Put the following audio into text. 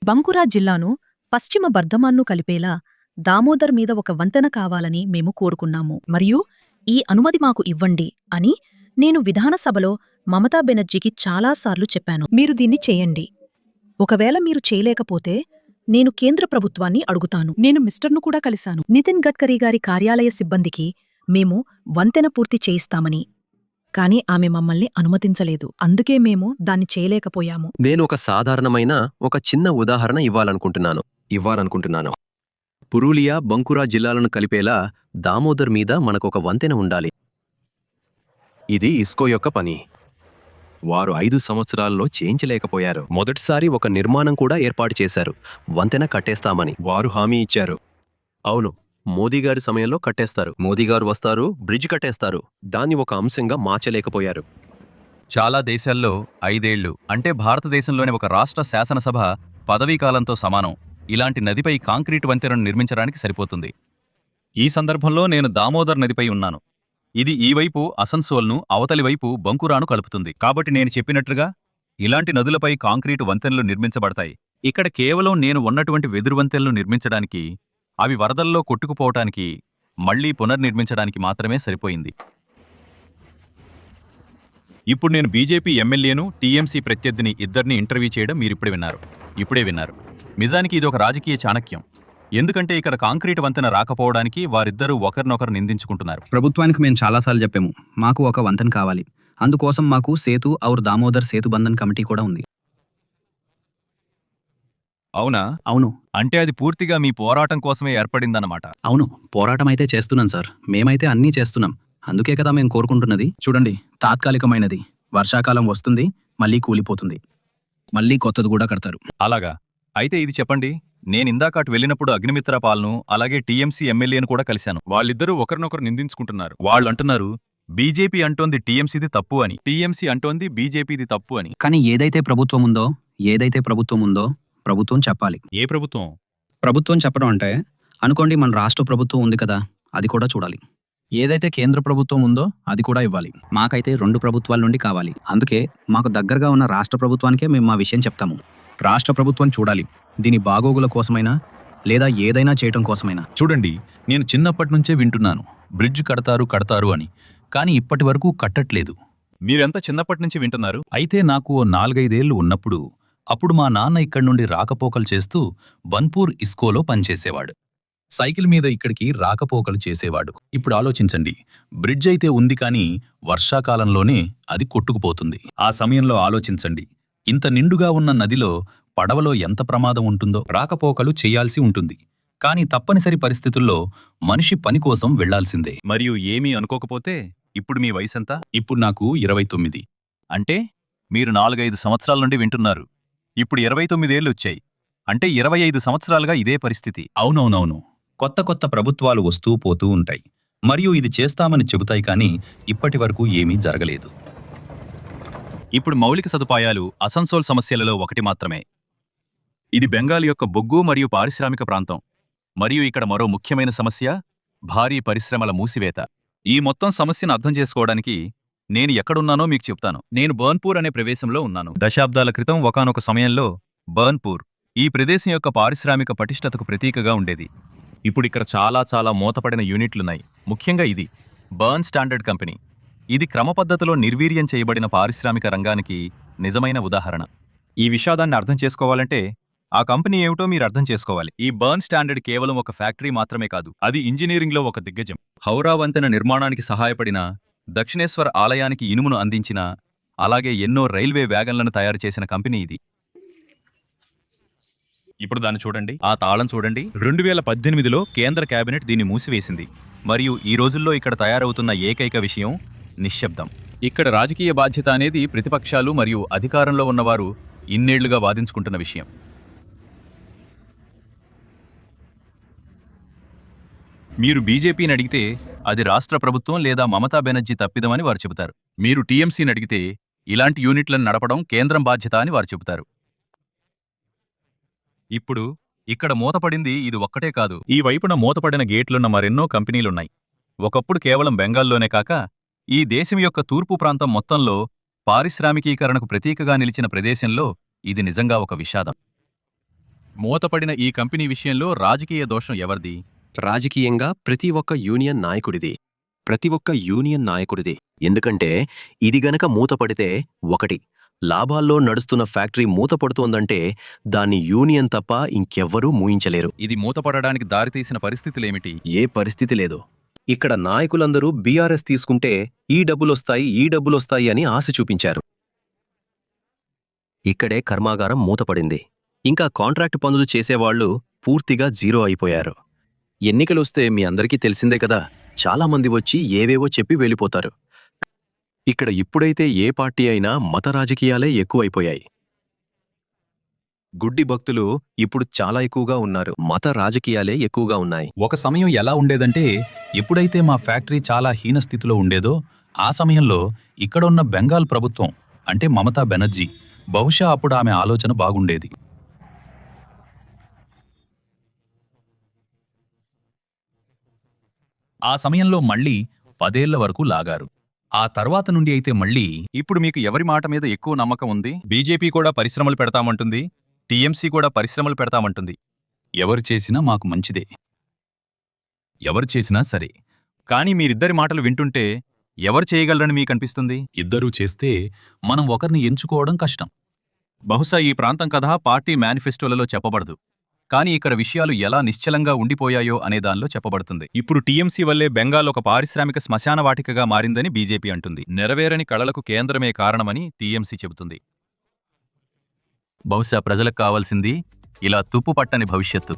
బంకురా జిల్లాను పశ్చిమ బర్ధమాన్ను కలిపేలా దామోదర్ మీద ఒక వంతెన కావాలని మేము కోరుకున్నాము మరియు ఈ అనుమతి మాకు ఇవ్వండి అని నేను విధానసభలో మమతా బెనర్జీకి చాలాసార్లు చెప్పాను. మీరు దీన్ని చేయండి. ఒకవేళ మీరు చేయలేకపోతే నేను కేంద్ర ప్రభుత్వాన్ని అడుగుతాను. నేను మిస్టర్ను కూడా కలిశాను. నితిన్ గడ్కరీ గారి కార్యాలయ సిబ్బందికి మేము వంతెన పూర్తి చేయిస్తామని. కాని ఆమె మమ్మల్ని అనుమతించలేదు. అందుకే మేము దాన్ని చేయలేకపోయాము. నేను ఒక సాధారణమైన ఒక చిన్న ఉదాహరణ ఇవ్వాలనుకుంటున్నాను. పురూలియా, బంకురా జిల్లాలను కలిపేలా దామోదర్ మీద మనకొక వంతెన ఉండాలి. ఇది ఇస్కో యొక్క పని. వారు 5 సంవత్సరాల్లో చేయించలేకపోయారు. మొదటిసారి ఒక నిర్మాణం కూడా ఏర్పాటు చేశారు. వంతెన కట్టేస్తామని వారు హామీ ఇచ్చారు. అవును, మోదీగారి సమయంలో కట్టేస్తారు. మోదీగారు వస్తారు, బ్రిడ్జ్ కట్టేస్తారు. దాన్ని ఒక అంశంగా మార్చలేకపోయారు. చాలా దేశాల్లో 5 ఏళ్లు అంటే భారతదేశంలోని ఒక రాష్ట్ర శాసనసభ పదవీకాలంతో సమానం. ఇలాంటి నదిపై కాంక్రీట్ వంతెనను నిర్మించడానికి సరిపోతుంది. ఈ సందర్భంలో నేను దామోదర్ నదిపై ఉన్నాను. ఇది ఈ వైపు అసన్సోల్ను, అవతలి వైపు బంకురాను కలుపుతుంది. కాబట్టి నేను చెప్పినట్లుగా ఇలాంటి నదులపై కాంక్రీటు వంతెనలు నిర్మించబడతాయి. ఇక్కడ కేవలం నేను ఉన్నటువంటి వెదురు వంతెనలు నిర్మించడానికి, అవి వరదల్లో కొట్టుకుపోవటానికి, మళ్లీ పునర్నిర్మించడానికి మాత్రమే సరిపోయింది. ఇప్పుడు నేను బీజేపీ ఎమ్మెల్యేను, టీఎంసీ ప్రత్యర్థిని ఇద్దరిని ఇంటర్వ్యూ చేయడం ఇప్పుడే విన్నారు. నిజానికి ఇది ఒక రాజకీయ చాణక్యం. ఎందుకంటే ఇక్కడ కాంక్రీట్ వంతెన రాకపోవడానికి వారిద్దరూ ఒకరినొకరు నిందించుకుంటున్నారు. ప్రభుత్వానికి మేము చాలాసార్లు చెప్పాము, మాకు ఒక వంతెన కావాలి. అందుకోసం మాకు సేతు ఔర్ దామోదర్ సేతు బంధన్ కమిటీ కూడా ఉంది. అవునా? అవును. అంటే అది పూర్తిగా మీ పోరాటం కోసమే ఏర్పడిందన్నమాట. అవును, పోరాటం అయితే చేస్తున్నాం సార్. మేమైతే అన్నీ చేస్తున్నాం. అందుకే కదా మేము కోరుకుంటున్నది. చూడండి, తాత్కాలికమైనది. వర్షాకాలం వస్తుంది, మళ్ళీ కూలిపోతుంది, మళ్ళీ కొత్తది కూడా కడతారు. అలాగా? అయితే ఇది చెప్పండి, నేనిందాక అటు వెళ్ళినప్పుడు అగ్నిమిత్ర పాల్ను, అలాగే టీఎంసీ ఎమ్మెల్యేను కూడా కలిశాను. వాళ్ళిద్దరూ ఒకరినొకరు నిందించుకుంటున్నారు. వాళ్ళంటున్నారు బీజేపీ అంటోంది టీఎంసీది తప్పు అని, టీఎంసీ అంటోంది బీజేపీది తప్పు అని. కానీ ఏదైతే ప్రభుత్వం ఉందో ప్రభుత్వం చెప్పాలి. ఏ ప్రభుత్వం? ప్రభుత్వం చెప్పడం అంటే అనుకోండి, మన రాష్ట్ర ప్రభుత్వం ఉంది కదా, అది కూడా చూడాలి. ఏదైతే కేంద్ర ప్రభుత్వం ఉందో అది కూడా ఇవ్వాలి. మాకైతే 2 ప్రభుత్వాల నుండి కావాలి. అందుకే మాకు దగ్గరగా ఉన్న రాష్ట్ర ప్రభుత్వానికే మేము మా విషయం చెప్తాము. రాష్ట్ర ప్రభుత్వం చూడాలి, దీని బాగోగుల కోసమైనా లేదా ఏదైనా చేయటం కోసమైనా. చూడండి, నేను చిన్నప్పటి నుంచే వింటున్నాను బ్రిడ్జ్ కడతారు అని, కానీ ఇప్పటి వరకు కట్టట్లేదు. మీరెంత చిన్నప్పటి నుంచి వింటున్నారు? అయితే నాకు 4-5 ఏళ్లు ఉన్నప్పుడు, అప్పుడు మా నాన్న ఇక్కడి నుండి రాకపోకలు చేస్తూ బన్పూర్ ఇస్కోలో పనిచేసేవాడు. సైకిల్ మీద ఇక్కడికి రాకపోకలు చేసేవాడు. ఇప్పుడు ఆలోచించండి, బ్రిడ్జ్ అయితే ఉంది కానీ వర్షాకాలంలోనే అది కొట్టుకుపోతుంది. ఆ సమయంలో ఆలోచించండి, ఇంత నిండుగా ఉన్న నదిలో పడవలో ఎంత ప్రమాదం ఉంటుందో. రాకపోకలు చెయ్యాల్సి ఉంటుంది, కానీ తప్పనిసరి పరిస్థితుల్లో మనిషి పని కోసం వెళ్లాల్సిందే. మరియు ఏమీ అనుకోకపోతే ఇప్పుడు మీ వయసెంత? ఇప్పుడు నాకు 29. అంటే మీరు 4-5 సంవత్సరాల నుండి వింటున్నారు. ఇప్పుడు 29 ఏళ్లు వచ్చాయి. అంటే 25 సంవత్సరాలుగా ఇదే పరిస్థితి. అవునవునవును, కొత్త ప్రభుత్వాలు వస్తూ పోతూ ఉంటాయి, మరియు ఇది చేస్తామని చెబుతాయి, కానీ ఇప్పటి వరకు ఏమీ జరగలేదు. ఇప్పుడు మౌలిక సదుపాయాలు అసన్సోల్ సమస్యలలో ఒకటి మాత్రమే. ఇది బెంగాల్ యొక్క బొగ్గు మరియు పారిశ్రామిక ప్రాంతం, మరియు ఇక్కడ మరో ముఖ్యమైన సమస్య భారీ పరిశ్రమల మూసివేత. ఈ మొత్తం సమస్యను అర్థం చేసుకోవడానికి నేను ఎక్కడున్నానో మీకు చెప్తాను. నేను బర్న్పూర్ అనే ప్రదేశంలో ఉన్నాను. దశాబ్దాల క్రితం ఒకానొక సమయంలో బర్న్పూర్ ఈ ప్రదేశం యొక్క పారిశ్రామిక పటిష్టతకు ప్రతీకగా ఉండేది. ఇప్పుడు ఇక్కడ చాలా మూతపడిన యూనిట్లున్నాయి. ముఖ్యంగా ఇది బర్న్ స్టాండర్డ్ కంపెనీ. ఇది క్రమపద్ధతిలో నిర్వీర్యం చేయబడిన పారిశ్రామిక రంగానికి నిజమైన ఉదాహరణ. ఈ విషాదాన్ని అర్థం చేసుకోవాలంటే ఆ కంపెనీ ఏమిటో మీరు అర్థం చేసుకోవాలి. ఈ బర్న్ స్టాండర్డ్ కేవలం ఒక ఫ్యాక్టరీ మాత్రమే కాదు, అది ఇంజనీరింగ్లో ఒక దిగ్గజం. హౌరా వంతెన నిర్మాణానికి సహాయపడిన, దక్షిణేశ్వర్ ఆలయానికి ఇనుమును అందించిన, అలాగే ఎన్నో రైల్వే వ్యాగన్లను తయారు చేసిన కంపెనీ ఇది. ఇప్పుడు దాన్ని చూడండి, ఆ తాళం చూడండి. 2018లో కేంద్ర కేబినెట్ దీన్ని మూసివేసింది. మరియు ఈ రోజుల్లో ఇక్కడ తయారవుతున్న ఏకైక విషయం నిశ్శబ్దం. ఇక్కడ రాజకీయ బాధ్యత అనేది ప్రతిపక్షాలు మరియు అధికారంలో ఉన్నవారు ఇన్నేళ్లుగా వాదించుకుంటున్న విషయం. మీరు బీజేపీని అడిగితే అది రాష్ట్ర ప్రభుత్వం లేదా మమతా బెనర్జీ తప్పిదమని వారు చెబుతారు. మీరు టీఎంసీని అడిగితే ఇలాంటి యూనిట్లను నడపడం కేంద్రం బాధ్యత అని వారు చెబుతారు. ఇప్పుడు ఇక్కడ మూతపడింది ఇది ఒక్కటే కాదు. ఈ వైపున మూతపడిన గేట్లున్న మరెన్నో కంపెనీలున్నాయి. ఒకప్పుడు కేవలం బెంగాల్లోనే కాక ఈ దేశం యొక్క తూర్పు ప్రాంతం మొత్తంలో పారిశ్రామికీకరణకు ప్రతీకగా నిలిచిన ప్రదేశంలో ఇది నిజంగా ఒక విషాదం. మూతపడిన ఈ కంపెనీ విషయంలో రాజకీయ దోషం ఎవరిది? రాజకీయంగా ప్రతి ఒక్క యూనియన్ నాయకుడిది. ఎందుకంటే ఇది గనక మూతపడితే ఒకటి, లాభాల్లో నడుస్తున్న ఫ్యాక్టరీ మూతపడుతోందంటే దాన్ని యూనియన్ తప్ప ఇంకెవ్వరూ మూయించలేరు. ఇది మూతపడడానికి దారితీసిన పరిస్థితులేమిటి? ఏ పరిస్థితి లేదు. ఇక్కడ నాయకులందరూ బీఆర్ఎస్ తీసుకుంటే ఈ డబ్బులొస్తాయి అని ఆశ చూపించారు. ఇక్కడే కర్మాగారం మూతపడింది. ఇంకా కాంట్రాక్ట్ పనులు చేసేవాళ్లు పూర్తిగా జీరో అయిపోయారు. ఎన్నికలొస్తే మీ అందరికీ తెలిసిందే కదా, చాలామంది వచ్చి ఏవేవో చెప్పి వెళ్ళిపోతారు. ఇక్కడ ఇప్పుడైతే ఏ పార్టీ అయినా మత రాజకీయాలే ఎక్కువైపోయాయి. గుడ్డి భక్తులు ఇప్పుడు చాలా ఎక్కువగా ఉన్నారు. మత రాజకీయాలే ఎక్కువగా ఉన్నాయి. ఒక సమయం ఎలా ఉండేదంటే, ఎప్పుడైతే మా ఫ్యాక్టరీ చాలా హీనస్థితిలో ఉండేదో ఆ సమయంలో ఇక్కడ ఉన్న బెంగాల్ ప్రభుత్వం అంటే మమతా బెనర్జీ, బహుశా అప్పుడు ఆమె ఆలోచన బాగుండేది. ఆ సమయంలో మళ్ళీ 10 ఏళ్ల వరకు లాగారు. ఆ తర్వాత నుండి అయితే మళ్ళీ ఇప్పుడు మీకు ఎవరి మాట మీద ఎక్కువ నమ్మకం ఉంది? బీజేపీ కూడా పరిశ్రమలు పెడతామంటుంది, టీఎంసీ కూడా పరిశ్రమలు పెడతామంటుంది. ఎవరు చేసినా మాకు మంచిదే, ఎవరు చేసినా సరే. కానీ మీరిద్దరి మాటలు వింటుంటే ఎవరు చేయగలరని మీకనిపిస్తుంది? ఇద్దరూ చేస్తే మనం ఒకరిని ఎంచుకోవడం కష్టం. బహుశా ఈ ప్రాంతం కథ పార్టీ మేనిఫెస్టోలలో చెప్పబడదు, కానీ ఇక్కడ విషయాలు ఎలా నిశ్చలంగా ఉండిపోయాయో అనే దానిలో చెప్పబడుతుంది. ఇప్పుడు టీఎంసీ వల్లే బెంగాల్ ఒక పారిశ్రామిక శ్మశాన వాటికగా మారిందని బీజేపీ అంటుంది. నెరవేరని కళలకు కేంద్రమే కారణమని టీఎంసీ చెబుతుంది. బహుశా ప్రజలకు కావాల్సింది ఇలా తుప్పుపట్టని భవిష్యత్తు.